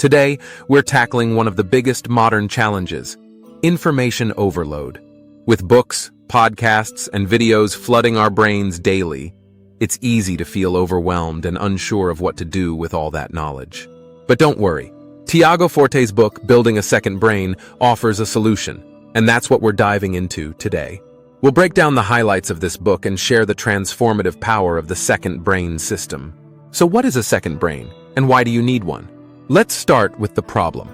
Today, we're tackling one of the biggest modern challenges: information overload. With books, podcasts, and videos flooding our brains daily, it's easy to feel overwhelmed and unsure of what to do with all that knowledge. But don't worry. Tiago Forte's book, Building a Second Brain, offers a solution, and that's what we're diving into today. We'll break down the highlights of this book and share the transformative power of the second brain system. So what is a second brain, and why do you need one? Let's start with the problem.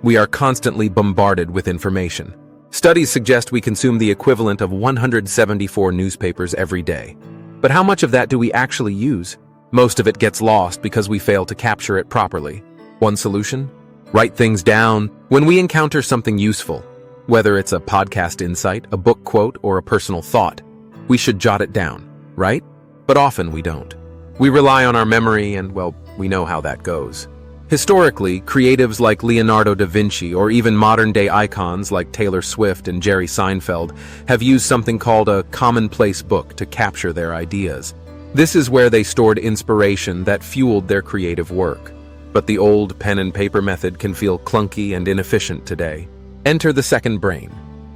We are constantly bombarded with information. Studies suggest we consume the equivalent of 174 newspapers every day. But how much of that do we actually use? Most of it gets lost because we fail to capture it properly. One solution? Write things down. When we encounter something useful, whether it's a podcast insight, a book quote, or a personal thought, we should jot it down, right? But often we don't. We rely on our memory and, well, we know how that goes. Historically, creatives like Leonardo da Vinci or even modern-day icons like Taylor Swift and Jerry Seinfeld have used something called a commonplace book to capture their ideas. This is where they stored inspiration that fueled their creative work. But the old pen and paper method can feel clunky and inefficient today. Enter the second brain.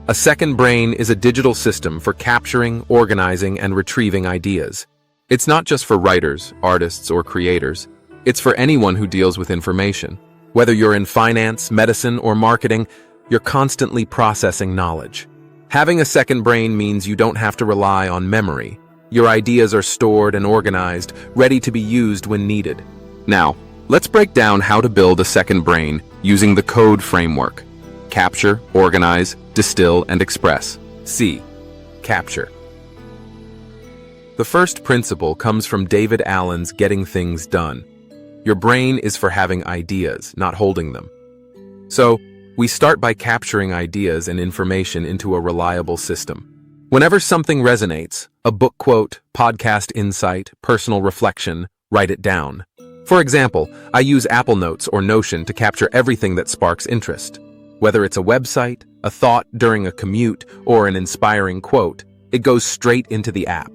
A second brain is a digital system for capturing, organizing, and retrieving ideas. It's not just for writers, artists, or creators. It's for anyone who deals with information. Whether you're in finance, medicine, or marketing, you're constantly processing knowledge. Having a second brain means you don't have to rely on memory. Your ideas are stored and organized, ready to be used when needed. Now, let's break down how to build a second brain using the CODE framework. Capture, organize, distill, and express. C. Capture. The first principle comes from David Allen's Getting Things Done. Your brain is for having ideas, not holding them. So, we start by capturing ideas and information into a reliable system. Whenever something resonates, a book quote, podcast insight, personal reflection, write it down. For example, I use Apple Notes or Notion to capture everything that sparks interest. Whether it's a website, a thought during a commute, or an inspiring quote, it goes straight into the app.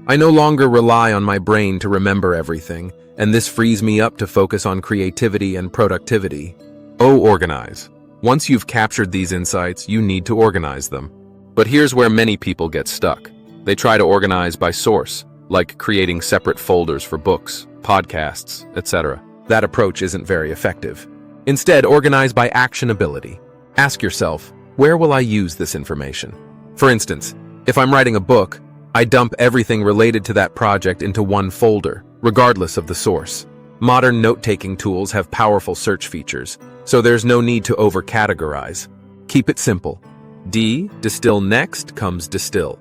I no longer rely on my brain to remember everything, and this frees me up to focus on creativity and productivity. Organize. Once you've captured these insights, you need to organize them. But here's where many people get stuck. They try to organize by source, like creating separate folders for books, podcasts, etc. That approach isn't very effective. Instead, organize by actionability. Ask yourself, where will I use this information? For instance, if I'm writing a book, I dump everything related to that project into one folder, regardless of the source. Modern note-taking tools have powerful search features, so there's no need to over-categorize. Keep it simple. D, distill next, comes distill.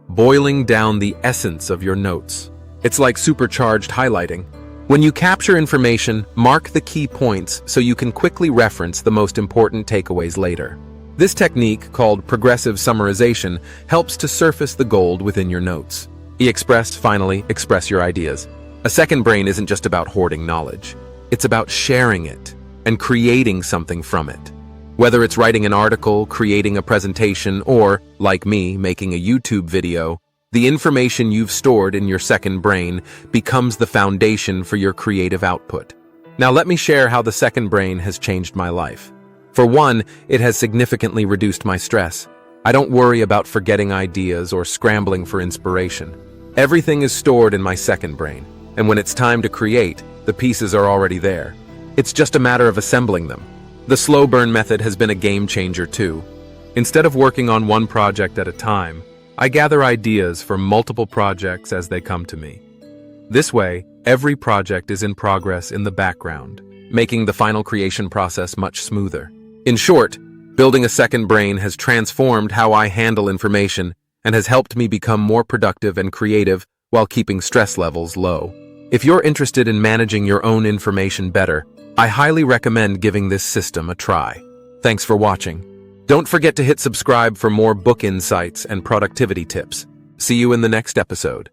Boiling down the essence of your notes. It's like supercharged highlighting. When you capture information, mark the key points so you can quickly reference the most important takeaways later. This technique, called progressive summarization, helps to surface the gold within your notes. Finally, express your ideas. A second brain isn't just about hoarding knowledge. It's about sharing it and creating something from it. Whether it's writing an article, creating a presentation, or, like me, making a YouTube video, the information you've stored in your second brain becomes the foundation for your creative output. Now let me share how the second brain has changed my life. For one, it has significantly reduced my stress. I don't worry about forgetting ideas or scrambling for inspiration. Everything is stored in my second brain, and when it's time to create, the pieces are already there. It's just a matter of assembling them. The slow burn method has been a game changer too. Instead of working on one project at a time, I gather ideas for multiple projects as they come to me. This way, every project is in progress in the background, making the final creation process much smoother. In short, building a second brain has transformed how I handle information and has helped me become more productive and creative while keeping stress levels low. If you're interested in managing your own information better, I highly recommend giving this system a try. Thanks for watching. Don't forget to hit subscribe for more book insights and productivity tips. See you in the next episode.